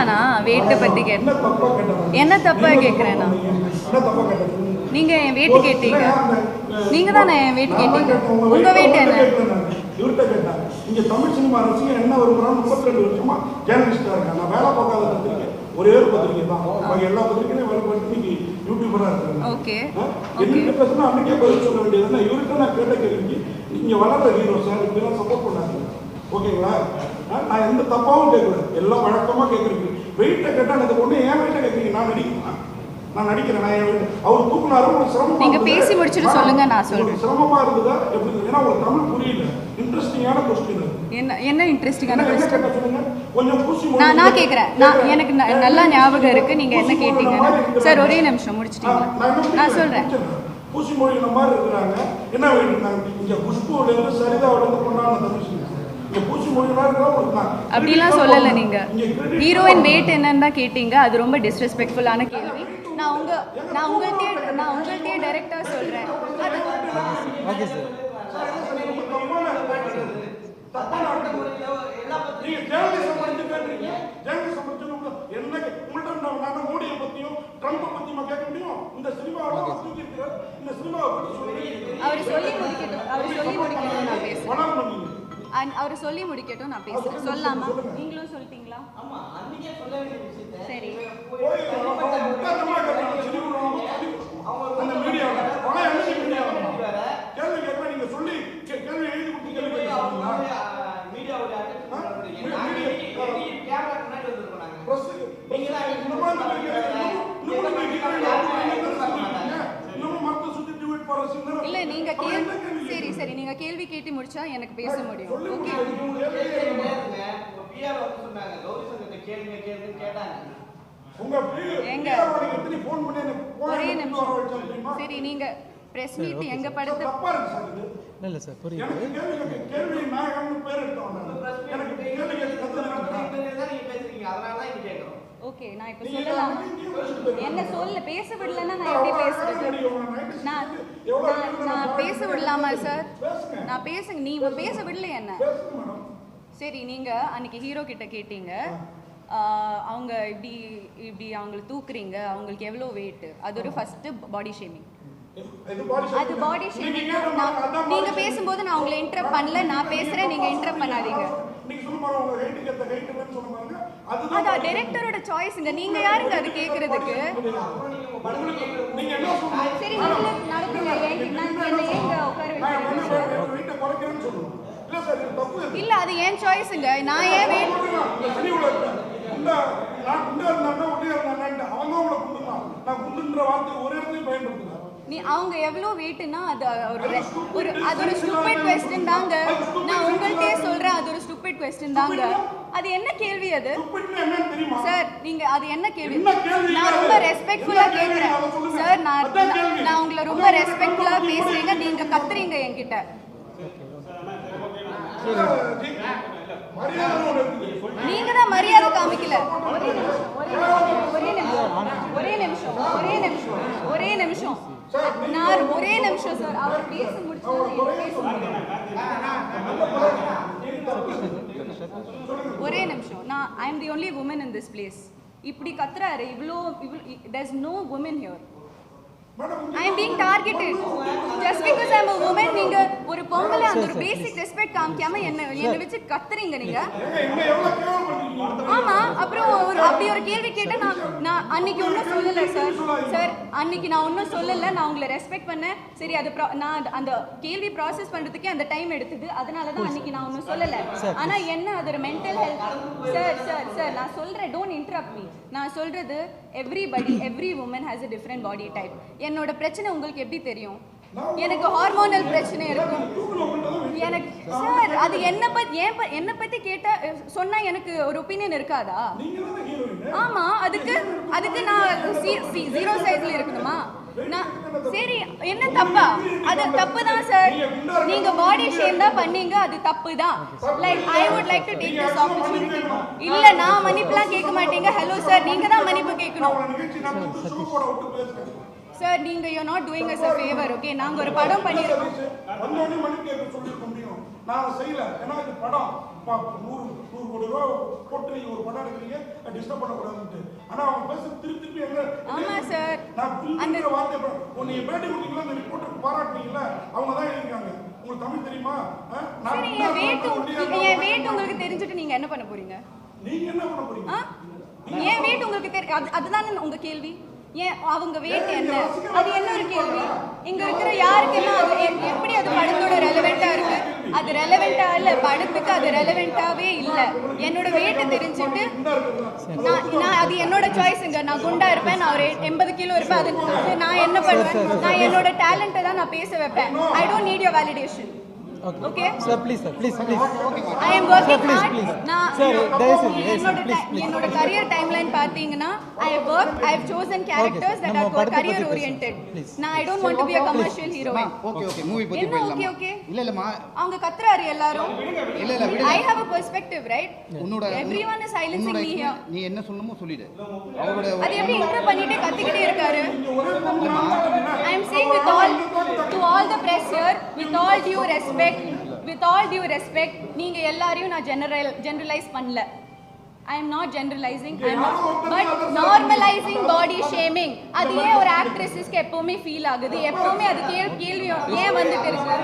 தானா வெயிட்டை பற்றி என்ன தப்பாக கேட்குறேன்னா நீங்கள் என் வெயிட் கேட்டீங்க. நீங்கள் தானே என் வெயிட் கேட்டீங்க. உங்கள் வெயிட் என்ன? இவர்கிட்ட கேட்டாங்க. இங்கே தமிழ் சினிமா ரசிகன் என்ன வருகிறான்னு 32 வருஷமா ஜேர்னலிஸ்டாக இருக்கேன். நான் வேலை பார்க்காத பத்திரிக்கை ஒரே ஒரு பத்திரிக்கை தான். எல்லா பத்திரிக்கையும் வேலை பார்த்து இன்னைக்கு யூடியூபராக இருக்காங்க. ஓகே என்ன பேசுனா அன்றைக்கே பதில் சொல்ல வேண்டியதுன்னா இவர்கிட்ட நான் கேட்ட கேள்விக்கு நீங்கள் வளர்ற ஹீரோ சார் இப்படிலாம் சப்போர்ட் பண்ணாங்க. ஓகேங்களா? நான் எந்த தப்பாகவும் கேட்கல, எல்லாம் வழக்கமாக கேட்குறீங்க. வெயிட்டை கேட்டால் எனக்கு ஒன்று ஏன் வெயிட்டை கேட்குறீங்க? நான் நடிக்கிறேன். அவர் தூக்குனாரு. ஒரு சிரமம். நீங்க பேசி முடிச்சுட்டு சொல்லுங்க, நான் சொல்றேன். சிரமமா இருந்ததா எப்படி? ஏன்னா உங்களுக்கு தமிழ் புரியல. இன்ட்ரெஸ்டிங்கான क्वेश्चन. என்ன இன்ட்ரெஸ்டிங்கான क्वेश्चन? கொஞ்சம் பூசி நான் கேக்குறேன். எனக்கு நல்லா ஞாபகம் இருக்கு நீங்க என்ன கேட்டீங்கன்னா. சார் ஒரே நிமிஷம் முடிச்சிட்டீங்களா? நான் சொல்றேன். பூசி மொழியின மாதிரி இருக்கிறாங்க. என்ன வேண்டிட்டாங்க? இங்க குஷ்புல இருந்து சரிதாவோட இருந்து கொண்டான தமிழ் சினிமா. இங்க பூசி மொழியினா இருக்கா? அப்படிலாம் சொல்லல நீங்க. ஹீரோயின் வெயிட் என்னன்னு தான் கேட்டீங்க. அது ரொம்ப டிஸ்ரெஸ்பெக்ட்ஃபுல்லான கேள்வி. நான் உங்கள்கிட்டயே டைரக்டா சொல்றேன். Okay sir. நீங்க ஜேர்னலிசம் படிச்சு கேட்குறீங்க. ஜேர்னலிசம் படிச்சு என்ன உங்கள்கிட்ட நான் மோடியை பத்தியும் ட்ரம்ப்பை பத்தியுமா கேட்க முடியும்? இந்த சினிமாவை தூக்கி இருக்கிறார். இந்த சினிமாவை பற்றி சொல்லுங்க. அவர் சொல்லி முடிக்கட்டும் நான் பேசுறேன். அவர் சொல்லி முடிக்கட்டும் நான் பேசுறேன். சொல்லாமா? நீங்களும் சொல்லிட்டீங்களா? ஆமா, அன்னைக்கே சொல்ல வேண்டிய விஷயத்தை சரி அந்த மீடியாவை கேள்வி கேட்க நீங்க சொல்லி கேள்வி எழுதி கொடுத்து கேள்வி கேட்கறீங்களா? மீடியாவோட கேமரா முன்னாடி வந்துருக்காங்க. நீங்க தான் இல்ல நீங்க சரி நீங்க கேள்வி கேட்டு முடிச்சா எனக்கு பேச முடியும். ஓகே பிஆர் வந்து சொன்னாங்க கௌரி சங்கத்தை கேளுங்க கேட்டாங்க. உங்க பிஆர் நீங்க ஃபோன் பண்ணி ஒரே நிமிஷம். சரி நீங்க பிரஸ் மீட் எங்க படத்தை தப்பா இருக்கு சார் இது. இல்ல சார் புரியுது. எனக்கு கேள்வி நாயகம்னு பேர் எடுத்தோம். எனக்கு கேள்வி தான் நீங்க பேசுறீங்க, அதனால தான் இங்க கேக்குறோம். ஓகே நான் இப்ப சொல்லலாம். என்ன சொல்ல பேச விடலன்னா நான் எப்படி பேசுறது? நான் பேச விடலாமா சார்? நான் நீ பேச விடல என்ன? சரி நீங்க அன்னைக்கு ஹீரோ கிட்ட கேட்டீங்க அவங்க இப்படி அவங்களை தூக்குறீங்க, அவங்களுக்கு எவ்வளோ வெயிட், அது ஒரு ஃபர்ஸ்ட் பாடி ஷேமிங். அது பாடி ஷேமிங். நீங்க பேசும்போது நான் உங்களை இன்டரப்ட் பண்ணல, நான் பேசுறேன், நீங்க இன்டரப்ட் பண்ணாதீங்க. அது டைரக்டரோட சாய்ஸ்ங்க. நீங்க யாருங்க அது கேக்குறதுக்கு? சரி நீங்க நடந்துங்க. ஏங்க உட்கார இல்ல அது ஏன் சாய்ஸ்ங்க. நான் ஏன் வெயிட் நீ அவங்க எவ்வளோ வெயிட்னா அது ஒரு ஸ்டூபிட் क्वेश्चन தாங்க. நான் உங்கள்கிட்டயே சொல்றேன் அது ஒரு ஸ்டூபிட் क्वेश्चन தாங்க. அது என்ன கேள்வி அது? சார் நீங்க அது என்ன கேள்வி? நான் ரொம்ப ரெஸ்பெக்ட்ஃபுல்லா கேக்குறேன் சார். நான் உங்களை ரொம்ப ரெஸ்பெக்ட்ஃபுல்லா பேசுறீங்க, நீங்க கத்துறீங்க என்கிட்ட. நீங்க தான் மரியாதை காமிக்கல. ஒரே நிமிஷம் நான் ஒரே நிமிஷம் சார். அவர் பேச முடிச்சு ஒரே நிமிஷம். நான் I am the only woman in this place. இப்படி கத்துறாரு இவ்வளோ there is no woman here. I am being targeted just because I am a woman. நீங்க ஒரு பொம்பளை அந்த ஒரு பேசிக் ரெஸ்பெக்ட் காமிக்காம என்ன வெச்சு கத்துறீங்க நீங்க. ஆமா அப்புறம் அப்படி ஒரு கேள்வி கேட்டா நான் அன்னைக்கு ஒன்றும் சொல்லல சார். அன்னைக்கு நான் ஒன்றும் சொல்லல. நான் உங்களை ரெஸ்பெக்ட் பண்ணேன். சரி அது நான் அந்த கேள்வி ப்ராசஸ் பண்றதுக்கே அந்த டைம் எடுத்தது. அதனால தான் அன்னைக்கு நான் ஒன்றும் சொல்லல. ஆனா என்ன அது ஒரு மென்டல் ஹெல்த் சார் நான் சொல்றேன். Don't interrupt me. நான் சொல்றது every woman has a different body type. என்னோட பிரச்சனை உங்களுக்கு எப்படி தெரியும்? எனக்கு ஹார்மோனல் பிரச்சனை இருக்கும். எனக்கு சார் அது என்ன பத்தி கேட்டா சொன்னா எனக்கு ஒரு ஒப்பீனியன் இருக்காதா? ஆமா அதுக்கு நான் ஜீரோ சைஸ்ல இருக்கணுமா? சரி என்ன தப்பா? அது தப்பு தான் சார். நீங்க பாடி ஷேம் தான் பண்ணீங்க, அது தப்பு தான். Like I would like to take this opportunity. இல்ல நான் மன்னிப்புலாம் கேட்க மாட்டீங்க. ஹலோ சார் நீங்க தான் மன்னிப்பு கேட்கணும் சார். நீங்க you are not doing us a favor. Okay நாங்க ஒரு படம் பண்ணிருக்கோம். நான் அதை செய்யல. ஏன்னா இது படம் 100 கோடி ரூபா போட்டு நீங்க ஒரு படம் எடுக்கிறீங்க, டிஸ்டர்ப் பண்ணக்கூடாதுன்ட்டு. ஆனா அவங்க பேச திருப்பி என்ன? ஆமா சார். நான் புரிஞ்சுக்கிற வார்த்தை நீங்க பேட்டி கொடுத்தீங்களா, அந்த ரிப்போர்ட்டருக்கு பாராட்டுனீங்களா, அவங்க தான் எழுதிருக்காங்க. உங்களுக்கு தமிழ் தெரியுமா? சரி, என் weight உங்களுக்கு தெரிஞ்சுட்டு நீங்க என்ன பண்ண போறீங்க? நீங்க என்ன பண்ண போறீங்க? ஏன் weight உங்களுக்கு அதுதானே உங்க கேள்வி. ஏன் அவங்க weight என்ன? அது என்ன ஒரு கேள்வி? இங்க இருக்கிற யாருக்கெல்லாம் அது எப்படி அது படத்தோட ரெலவெண்டா இருக்கு? அது ரெலவெண்டா இல்ல, படத்துக்கு அது ரெலவெண்டாவே இல்ல. என்னோட weight தெரிஞ்சுட்டு நான் அது என்னோட சாய்ஸ்ங்க. நான் குண்டா இருப்பேன், நான் ஒரு 80 கிலோ இருப்பேன். அது நான் என்ன பண்ணுவேன்? நான் என்னோட டேலண்ட்டை தான் நான் பேச வைப்பேன். I don't need your validation. Okay sir, please sir, please I am working hard. Sir, என்னோட career timeline பாத்தீங்கன்னா I have chosen characters that are career oriented. Now I don't want to be a commercial hero. Okay movie பத்தி பேசலாம். Okay இல்லமா அவங்க கத்துறாரு எல்லாரும். இல்ல I have a perspective, right? Everyone is silencing me here. நீ என்ன சொல்லணுமோ சொல்லிடு. அவரோட அது எப்படி இன்டர் பண்ணிட்டே கத்திக்கிட்டே இருக்காரு. I am saying to all the press here, with all due respect, நீங்க எல்லாரையும் நான் generalize பண்ணல. I am not generalizing, but normalizing body shaming. அது ஏன் ஒரு ஆக்ட்ரஸஸ்க்கு எப்பவுமே ஃபீல் ஆகுது? எப்பவுமே அது கேள்வி ஏன் வந்துட்டு இருக்கு?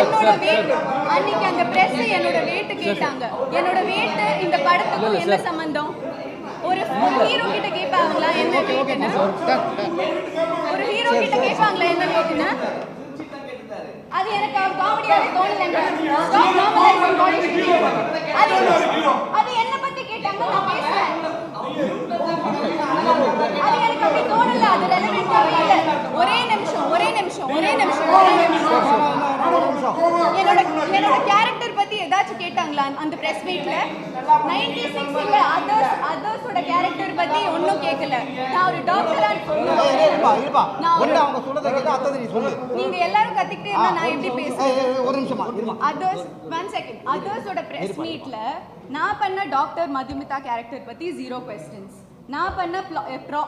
என்னோட weight அன்னைக்கு அந்த பிரஸ் என்னோட weight கேட்டாங்க. என்னோட weight இந்த படத்துக்கு என்ன சம்பந்தம்? ஒரு ஹீரோ கிட்ட கேட்பாங்களா என்ன வெயிட்னு? ஒரு ஹீரோ கிட்ட கேட்பாங்களா என்ன வெயிட்னு? அது எனக்கு காமெடியாவே தோணலங்க. அது என்ன பத்தி கேட்டாங்க, நான் பேசுறேன். அது எனக்கு அப்படி தோணல, அது ரெலவெண்டாவே இல்ல. ஒரே நிமிஷம் என்னோட கேரக்டர் பத்தி ஏதாச்சும் கேட்டாங்களா அந்த பிரஸ் மீட்ல? 96 இல்ல அதர்ஸோட கேரக்டர் பத்தி ஒண்ணும் கேட்கல. நான் ஒரு டாக்டரா அவங்க சொல்றத கேட்டா அத நீ சொல்லு. நீங்க எல்லாரும் கத்திக்கிட்டே இருந்தா நான் எப்படி பேசுவேன்? ஒரு நிமிஷமா இருமா. Others 1 second. அதர்ஸோட பிரஸ் மீட்ல நான் பண்ண டாக்டர் மதுமிதா கேரக்டர் பத்தி 0 questions. நான் பண்ண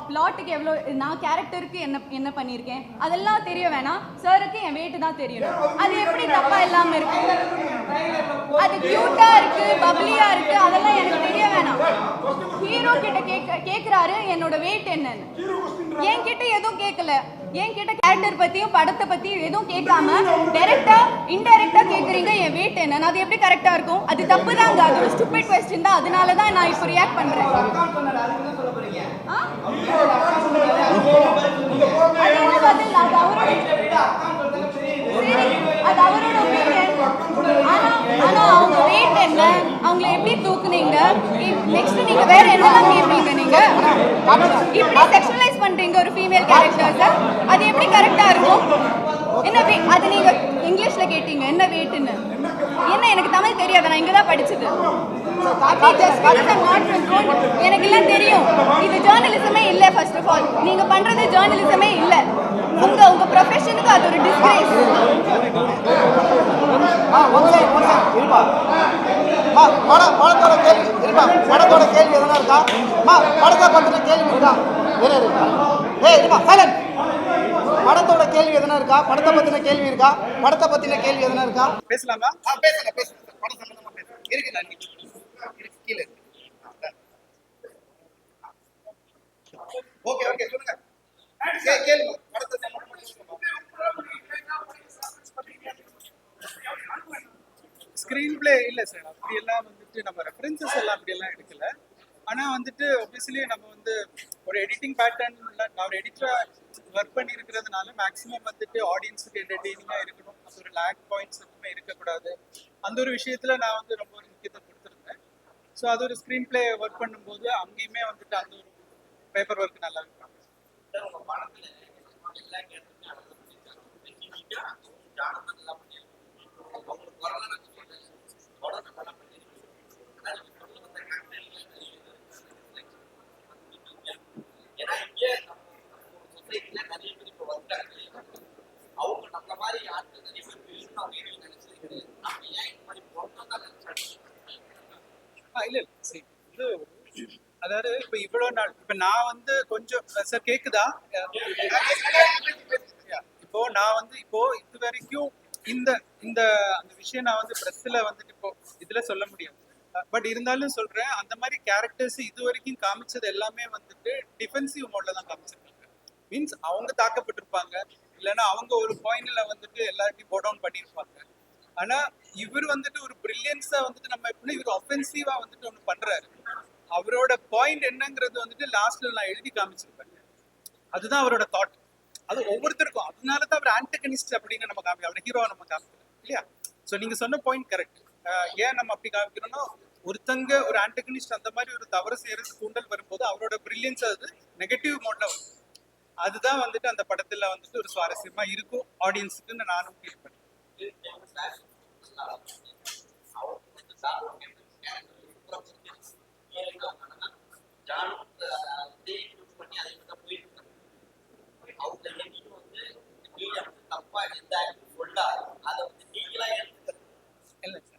பிளாட்டுக்கு எவ்வளோ, நான் கேரக்டருக்கு என்ன பண்ணியிருக்கேன் அதெல்லாம் தெரிய வேணாம். சாருக்கு என் weight தான் தெரியணும். அது எப்படி தப்பா இல்லாம இருக்கு? அது கியூட்டா இருக்கு, பப்ளியா இருக்கு, அதெல்லாம் எனக்கு தெரிய வேணாம். ஹீரோ கிட்ட கேக்குறாரு என்னோட weight என்னன்னு. என்கிட்ட எதுவும் கேட்கல. என்கிட்ட கேரக்டர் பத்தியும் படத்தை பத்தியும் எதுவும் கேட்காம டைரக்டா இன்டைரக்டா கேக்குறீங்க என் weight என்னன்னு. அது எப்படி கரெக்டா இருக்கும்? அது தப்பு தாங்க. அது ஒரு ஸ்டூபிட் கொஸ்டின் தான். அதனால தான் நான் இப்போ ரியாக்ட் பண்றேன். அது அவரோட ஒப்பீனியன். ஆனா அவங்க weight என்ன, அவங்களை எப்படி தூக்குனீங்க, நெக்ஸ்ட் நீங்க வேற என்னெல்லாம் கேட்பீங்க? நீங்க இப்படி செக்ஷுவலைஸ் பண்றீங்க ஒரு ஃபீமேல் கேரக்டர்ஸை. அது எப்படி கரெக்டா இருக்கும்? என்ன அது நீங்க இங்கிலீஷ்ல கேட்டீங்க என்ன வெயிட்னு. என்ன எனக்கு தமிழ் தெரியாது, நான் இங்க தான் படிச்சது. எனக்கு எல்லாம் தெரியும். இது ஜேர்னலிசமே இல்ல. ஃபர்ஸ்ட் ஆஃப் ஆல் நீங்க பண்றது ஜேர்னலிசமே இல்ல. உங்க ப்ரொஃபஷனுக்கு அது ஒரு டிஸ்கிரேஸ். படத்தோட கேள்வி எதனா இருக்கா? படத்தை பத்தின கேள்வி இருக்கா? படத்தோட கேள்வி எதனா இருக்கா? படத்தை பத்தின கேள்வி இருக்கா? படத்தை பத்தின கேள்வி எதனா இருக்கா? பேசலாமா? பேசலாம். படம் சம்பந்தமா பேசலாம். இருக்கு நன்றி. கீழே ஓகே சொல்லுங்க. கேளுங்க. படத்தை சம்பந்தமா ஸ்க்ரீன் பிளே இல்லை சார். அப்படியெல்லாம் வந்துட்டு நம்ம ரெஃபரன்சஸ் எல்லாம் அப்படியெல்லாம் எடுக்கல. ஆனால் வந்துட்டு ஒபியஸ்லி நம்ம வந்து ஒரு எடிட்டிங் பேட்டர்ன், நான் ஒரு எடிட்டராக ஒர்க் பண்ணி இருக்கிறதுனால மேக்ஸிமம் வந்துட்டு ஆடியன்ஸுக்கு என்டர்டெய்னிங்காக இருக்கணும். அது ஒரு லேக் பாயிண்ட்ஸ் எதுவுமே இருக்கக்கூடாது. அந்த ஒரு விஷயத்தில் நான் வந்து ரொம்ப ஒரு முக்கியத்துவம் கொடுத்துருந்தேன். ஸோ அது ஒரு ஸ்க்ரீன் பிளே ஒர்க் பண்ணும்போது அங்கேயுமே வந்துட்டு அந்த ஒரு பேப்பர் ஒர்க் நல்லா இருக்காங்க. இல்ல சரி, இது அதாவது இப்ப இவ்வளவு நாள் இப்ப நான் வந்து கொஞ்சம் சார் கேக்குதா? இப்போ நான் வந்து இப்போ இது வரைக்கும் இந்த இந்த அந்த விஷயம் நான் வந்து ப்ரெஸ்ஸில் வந்துட்டு இப்போ இதில் சொல்ல முடியாது. பட் இருந்தாலும் சொல்கிறேன், அந்த மாதிரி கேரக்டர்ஸ் இது வரைக்கும் காமிச்சது எல்லாமே வந்துட்டு டிஃபென்சிவ் மோடில் தான் காமிச்சிருக்காங்க. மீன்ஸ் அவங்க தாக்கப்பட்டிருப்பாங்க, இல்லைன்னா அவங்க ஒரு பாயிண்ட்ல வந்துட்டு எல்லாத்தையும் போ டவுன் பண்ணியிருப்பாங்க. ஆனால் இவர் வந்துட்டு ஒரு பிரில்லியன்ஸாக வந்துட்டு நம்ம எப்படின்னா இவர் ஒஃபென்சிவாக வந்துட்டு ஒன்று பண்ணுறாரு. அவரோட பாயிண்ட் என்னங்கிறது வந்துட்டு லாஸ்ட்ல நான் எழுதி காமிச்சிருப்பேன். அதுதான் அவரோட தாட். அது ஒவ்வொருத்தருக்கும், அதனால தான் அவர் ஆன்டகனிஸ்ட் அப்படின்னு நம்ம காமி, அவரோட ஹீரோவை நம்ம காமிக்கிறோம் இல்லையா? ஸோ நீங்க சொன்ன பாயிண்ட் கரெக்ட். ஏன் நம்ம அப்படி காமிக்கிறோம்னா, ஒருத்தங்க ஒரு ஆன்டகனிஸ்ட் அந்த மாதிரி ஒரு தவறு செய்யறது தூண்டல் வரும்போது அவரோட பிரில்லியன்ஸ் அது நெகட்டிவ் மோட்ல வரும். அதுதான் வந்துட்டு அந்த படத்துல வந்துட்டு ஒரு சுவாரஸ்யமா இருக்கும் ஆடியன்ஸுக்குன்னு நானும் ஃபீல் பண்ணேன். இல்ல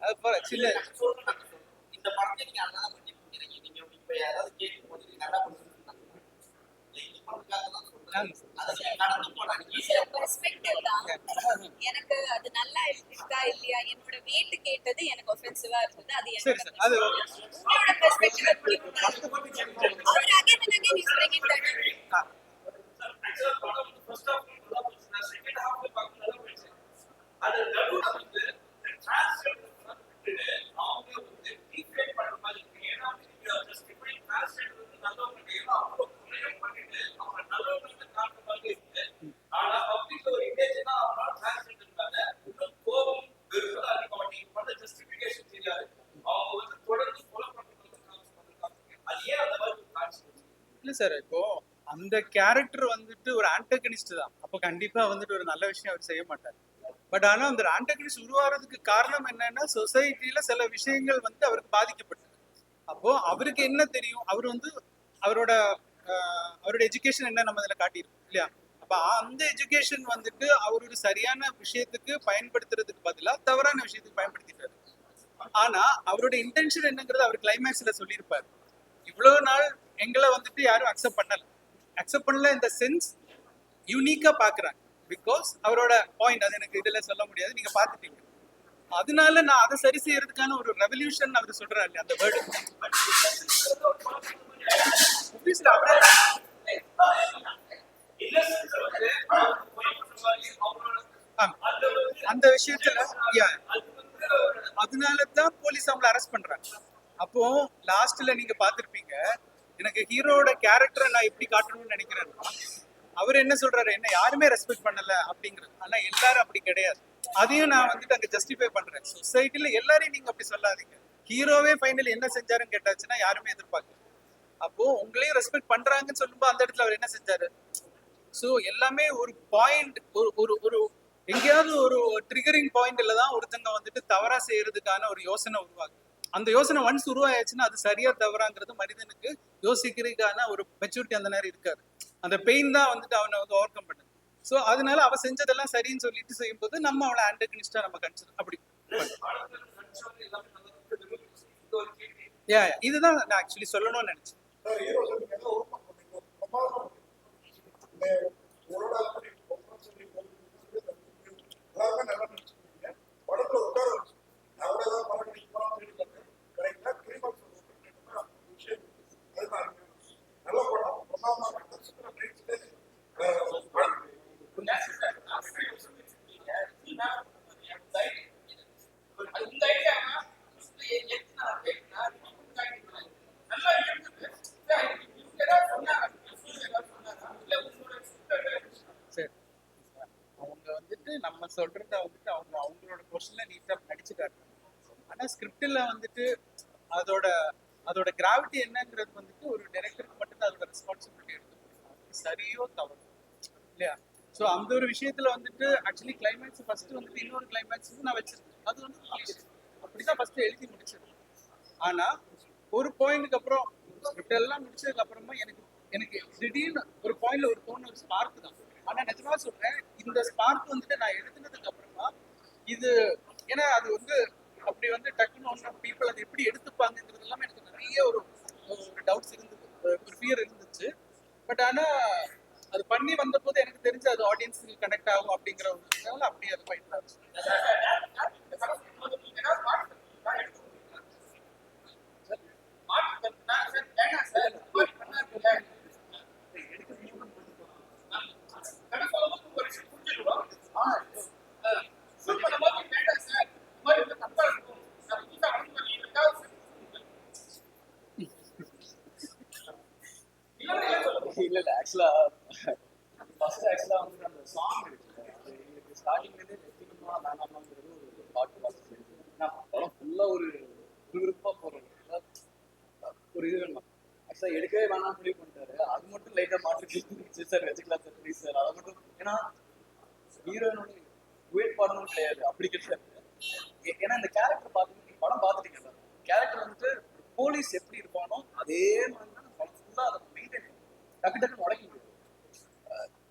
அது சில இந்த படத்தை நீங்க அதான் பண்ணி கொடுக்குறீங்க. நீங்க இப்ப யாராவது கேட்கும் போது நீங்க நல்லா கொடுத்துருக்காங்க. எனக்கு அது நல்லா இருக்கா இல்லையா, என்னோட weight கேட்டது எனக்கு offensive-ஆ இருந்தது. அது சரி சார், அது உங்களோட perspective எப்படி இருந்தா? அவர் again and again is bringing that. இல்ல சார், இப்போ அந்த கேரக்டர் வந்துட்டு ஒரு ஆன்டகனிஸ்ட் தான். அப்போ கண்டிப்பா வந்துட்டு ஒரு நல்ல விஷயம் அவர் செய்ய மாட்டார். பட் ஆனா அந்த ஆன்டகனிஸ்ட் உருவாகிறதுக்கு காரணம் என்னன்னா, சொசைட்டில சில விஷயங்கள் வந்து அவருக்கு பாதிக்கப்பட்டது. அப்போ அவருக்கு என்ன தெரியும், அவர் வந்து அவரோட அவரோட எஜுகேஷன் என்ன நம்ம இதில் காட்டியிருக்கோம் இல்லையா? அப்ப அந்த எஜுகேஷன் வந்துட்டு அவர் ஒரு சரியான விஷயத்துக்கு பயன்படுத்துறதுக்கு பதிலாக தவறான விஷயத்துக்கு பயன்படுத்திட்டாரு. ஆனா அவரோட இன்டென்ஷன் என்னங்கிறது அவர் கிளைமேக்ஸ்ல சொல்லியிருப்பாரு. இவ்வளவு நாள் எங்களை வந்துட்டு யாரும் அக்செப்ட் பண்ணல இந்த சென்ஸ் யூனிக்கா பாக்குறாங்க. பிகாஸ் அவரோட பாயிண்ட் அது எனக்கு இதுல சொல்ல முடியாது, நீங்க பாத்துட்டீங்க. அதனால நான் அதை சரி செய்யறதுக்கான ஒரு ரெவல்யூஷன் அவர் சொல்றாரு இல்லையா, அந்த வேர்டு. அந்த விஷயத்துல அதனாலதான் போலீஸ் அவங்களை அரெஸ்ட் பண்றாங்க. அப்போ லாஸ்ட்ல நீங்க பாத்திருப்பீங்க, எனக்கு ஹீரோட கேரக்டரை நான் எப்படி காட்டணும்னு நினைக்கிறேன். அவர் என்ன சொல்றாரு, என்ன யாருமே ரெஸ்பெக்ட் பண்ணல அப்படிங்கிறது. ஆனா எல்லாரும் அப்படி கிடையாது. அதையும் நான் வந்துட்டு அங்க ஜஸ்டிஃபை பண்றேன். சொசைட்டில எல்லாரையும் நீங்க அப்படி சொல்லாதீங்க. ஹீரோவே ஃபைனல் என்ன செஞ்சாருன்னு கேட்டாச்சுன்னா யாருமே எதிர்பார்க்கல. அப்போ உங்களையும் ரெஸ்பெக்ட் பண்றாங்கன்னு சொல்லும்போது அந்த இடத்துல அவர் என்ன செஞ்சாரு? ஸோ எல்லாமே ஒரு பாயிண்ட், ஒரு ஒரு எங்கேயாவது ஒரு ட்ரிகரிங் பாயிண்ட்ல தான் ஒருத்தங்க வந்துட்டு தவறா செய்யறதுக்கான ஒரு யோசனை உருவாகுது. அந்த யோசனை ஒன்ஸ் உருவாயாச்சுன்னா அது சரியா தவறாங்கிறது மனிதனுக்கு யோசிக்கிறதுக்கான ஒரு மெச்சூரிட்டி அந்த நேரம் இருக்காது. அந்த பெயின் தான் வந்துட்டு அவனை வந்து ஓவர் கம் பண்ணுது. ஸோ அதனால அவ செஞ்சதெல்லாம் சரின்னு சொல்லிட்டு செய்யும்போது நம்ம அவளை ஆன்டகனிஸ்டா நம்ம கன்சிடர் அப்படி. இதுதான் நான் ஆக்சுவலி சொல்லணும்னு நினைச்சேன். நம்ம சொல்றத வந்துட்டு அவங்களோட போர்ஷன்ல நீட்டா நடிச்சுட்டாரு. ஆனா ஸ்கிரிப்ட்ல வந்துட்டு அதோட கிராவிட்டி என்னங்கிறது வந்துட்டு ஒரு டைரக்டருக்கு மட்டும் அதோட ரெஸ்பான்சிபிலிட்டி எடுத்து சரியோ தவறு இல்லையா? ஸோ அந்த ஒரு விஷயத்துல வந்துட்டு ஆக்சுவலி கிளைமேக்ஸ் ஃபர்ஸ்ட் வந்துட்டு இன்னொரு கிளைமேக்ஸ் நான் வச்சிருக்கேன். அது வந்து அப்படிதான் ஃபர்ஸ்ட் எழுதி முடிச்சிருக்கேன். ஆனா ஒரு பாயிண்ட்டுக்கு அப்புறம் ஸ்கிரிப்ட் எல்லாம் முடிச்சதுக்கு அப்புறமா எனக்கு திடீர்னு ஒரு பாயிண்ட்ல ஒரு தோணு ஒரு ஸ்பார்க் தான். ஆனா நிஜமா சொல்றேன், இந்த ஸ்பார்க் வந்துட்டு நான் எழுதுனதுக்கு அப்புறமா இது ஏன்னா அது வந்து அப்படி வந்து டக்குன்னு ஒன்று பீப்புள் அதை எப்படி எடுத்துப்பாங்கிறது எல்லாமே எனக்கு நிறைய ஒரு டவுட்ஸ் இருந்தது, ஒரு ஃபியர் இருந்துச்சு. பட் ஆனா அது பண்ணி வந்த போது எனக்கு தெரிஞ்சு அது ஆடியன்ஸுக்கு கனெக்ட் ஆகும் அப்படிங்கிற ஒரு விஷயத்தால அப்படியே அது ஃபைட் ஆச்சு. இல்ல இல்ல ஆக்சுவலா ஃபர்ஸ்ட் ஆக்சுவலா வந்து அந்த சாங் இருக்குல்ல அது எங்களுக்கு ஸ்டார்டிங்லேருந்தே நிறுத்தணுமா வேணாமாங்கிறது ஒரு தாட் ப்ராசஸ் இருக்கு. ஏன்னா படம் ஃபுல்லா ஒரு விருப்பா போறோம் ஒரு இது வேணும். ஆக்சுவலா எடுக்கவே வேணாம்னு முடிவு பண்ணிட்டாரு. அது மட்டும் லைட்டா மாற்றி சார் வச்சுக்கலாம் சார் ப்ளீஸ் சார் அதை மட்டும். ஏன்னா ஹீரோயினோட வெயிட் பண்ணணும் கிடையாது அப்படி கிடையாது. ஏன்னா இந்த கேரக்டர் பார்த்து படம் பார்த்துட்டீங்க சார். கேரக்டர் வந்துட்டு போலீஸ் எப்படி இருப்பானோ அதே மாதிரி தான் படம் ஃபுல்லா அதை மெயின்டைன் டக்கு டக்குன்னு உடைக்க முடியாது.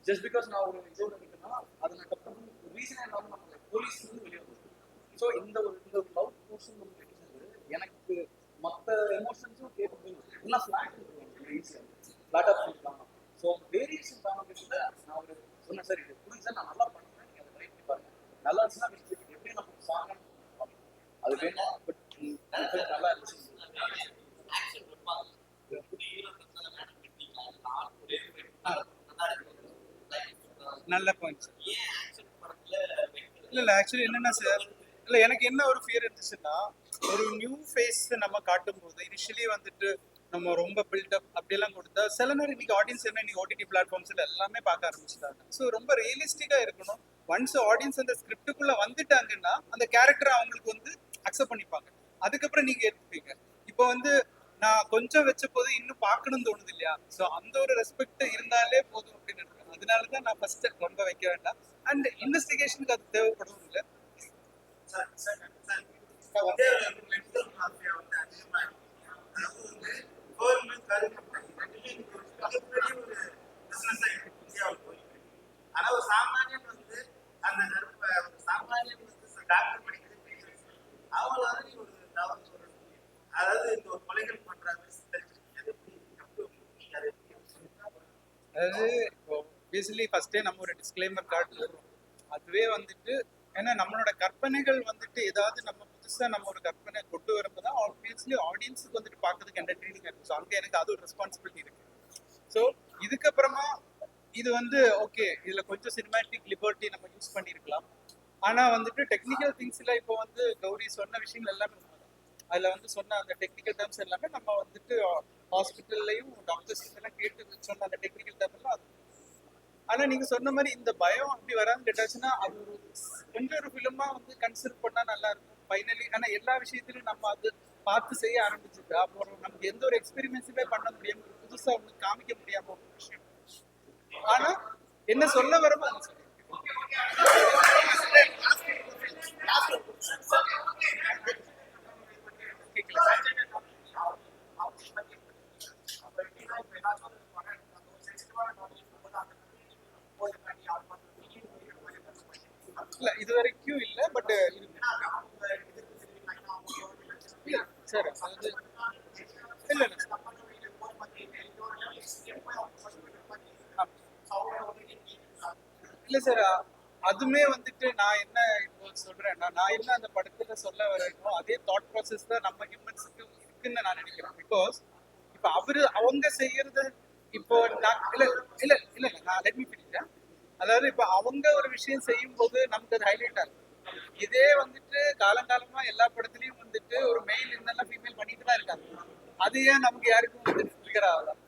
ஜஸ்ட் பிகாஸ் நான் ஒரு இதோட நிற்கனா அது நான் டக்குனு ஒரு ரீசனே இல்லாமல் நம்ம போலீஸ் வந்து வெளியே வந்துடும். ஸோ இந்த ஒரு லவ் போர்ஷன் நம்ம கிடைச்சது எனக்கு மற்ற எமோஷன்ஸும் கேட்டு எல்லாம் ஃப்ளாட் இருக்குவாங்க ஈஸியாக ஃப்ளாட்டாக பண்ணிருக்காங்க. ஸோ வேரியேஷன் காரணத்தில் நான் ஒரு சொன்னேன் சார் இது புரிஞ்சு நான் நல்லா பண்ணுவேன் நீங்கள் அதை ட்ரை பண்ணி பாருங்க நல்லா இருந்துச்சுன்னா எப்படி நம்ம சாங் அது வேணும். பட் நல்லா இருந்துச்சு. நல்ல பாயிண்ட். இல்ல ஆக்சுவலி என்னன்னா சார் இல்ல எனக்கு என்ன ஒரு ஃபியர் இருந்துச்சுன்னா ஒரு நியூ ஃபேஸ் நம்ம காட்டும் போது இனிஷியலி வந்துட்டு நம்ம ரொம்ப பில்டப் அப்படியெல்லாம் கொடுத்தா சில நேரம் இன்னைக்கு ஆடியன்ஸ் என்ன இன்னைக்கு ஓடிடி பிளாட்ஃபார்ம்ஸ்ல எல்லாமே பார்க்க ஆரம்பிச்சுட்டாங்க. ஸோ ரொம்ப ரியலிஸ்டிக்கா இருக்கணும். ஒன்ஸ் ஆடியன்ஸ் அந்த ஸ்கிரிப்டுக்குள்ள வந்துட்டாங்கன்னா அந்த கேரக்டர் அவங்களுக்கு வந்து அக்செப்ட் பண்ணிப்பாங்க. அதுக்கப்புறம் நீங்க எடுத்துப்பீங்க. இப்போ வந்து நான் கொஞ்சம் வச்ச போது இன்னும் பார்க்கணும்னு தோணுது இல்லையா? ஸோ அந்த ஒரு ரெஸ்பெக்ட் இருந்தாலே போதும் அப்படின்னு இருக்கேன். அதனாலதான் நான் ஃபர்ஸ்ட் ரொம்ப வைக்க வேண்டாம். அண்ட் இன்வெஸ்டிகேஷனுக்கு அது தேவைப்படும் இல்லை. ஆனா ஒரு சாமானியன் வந்து அந்த சாமானியன் வந்து டாக்டர் படிக்கிறது பெரிய விஷயம். அவங்கள வந்து நீ ஒரு தவறு சொல்றது அதாவது இந்த ஒரு கொலைகள் பண்றாங்க. அதாவது இப்போ பேசிக்கலி ஃபர்ஸ்டே நம்ம ஒரு டிஸ்க்ளைமர் கார்டு வரும். அதுவே வந்துட்டு ஏன்னா நம்மளோட கற்பனைகள் வந்துட்டு ஏதாவது நம்ம புதுசாக நம்ம ஒரு கற்பனை கொண்டு வரும்போது தான் ஆப்வியஸ்லி ஆடியன்ஸுக்கு வந்துட்டு பார்க்கறதுக்கு என்டர்டெய்னிங்காக இருக்கும். ஸோ அங்கே எனக்கு அது ஒரு ரெஸ்பான்சிபிலிட்டி இருக்கு. ஸோ இதுக்கப்புறமா இது வந்து ஓகே இதில் கொஞ்சம் சினிமேட்டிக் லிபர்ட்டி நம்ம யூஸ் பண்ணியிருக்கலாம். ஆனால் வந்துட்டு டெக்னிக்கல் திங்ஸில் இப்போ வந்து கௌரி சொன்ன விஷயங்கள் எல்லாமே அதில் வந்து சொன்ன அந்த டெக்னிக்கல் டேர்ம்ஸ் எல்லாமே நம்ம வந்துட்டு ஹாஸ்பிட்டல்லையும் டாக்டர்ஸ் எல்லாம் கேட்டு சொன்ன அந்த டெக்னிக்கல் டேர்ம்லாம் அது. ஆனால் நீங்கள் சொன்ன மாதிரி இந்த பயம் அப்படி வரான்னு கேட்டாச்சுன்னா அது ஒரு கொஞ்சம் ஒரு ஃபிலிமாக வந்து கன்சிடர் பண்ணால் நல்லா இருக்கும் ஃபைனலி. ஆனால் எல்லா விஷயத்திலும் நம்ம அது பார்த்து செய்ய ஆரம்பிச்சுட்டு அப்புறம் நமக்கு எந்த ஒரு எக்ஸ்பெரிமெண்ட்ஸுமே பண்ண முடியாமல் புதுசாக ஒன்று காமிக்க முடியாமல் ஒரு விஷயம். ஆனால் என்ன சொல்ல வரமோ அதை சொல்லுங்க. இல்ல இது வரைக்கும் இல்ல பட் சார் அது இல்ல இல்ல சார் அதுமே வந்துட்டு நான் என்ன இப்போ சொல்றேன்னா நான் என்ன அந்த படத்துல சொல்ல வரேனோ அதே தாட் ப்ராசஸ் தான் நம்ம ஹியூமன்ஸுக்கு இருக்குன்னு நான் நினைக்கிறேன். பிகாஸ் இப்போ அவங்க செய்யறது இப்போ நான் இல்ல இல்ல இல்ல நான் லெட் மீ ஃபினிஷ். அதாவது இப்போ அவங்க ஒரு விஷயம் செய்யும் போது நமக்கு அது ஹைலைட் ஆகும். இதே வந்துட்டு காலங்காலமா எல்லா படத்துலயும் வந்துட்டு ஒரு மெயில் இருந்தாலும் ஃபீமேல் பண்ணிட்டு தான் இருக்காங்க. அது ஏன் நமக்கு யாருக்கும் வந்து ட்ரிகர் ஆகலாம்?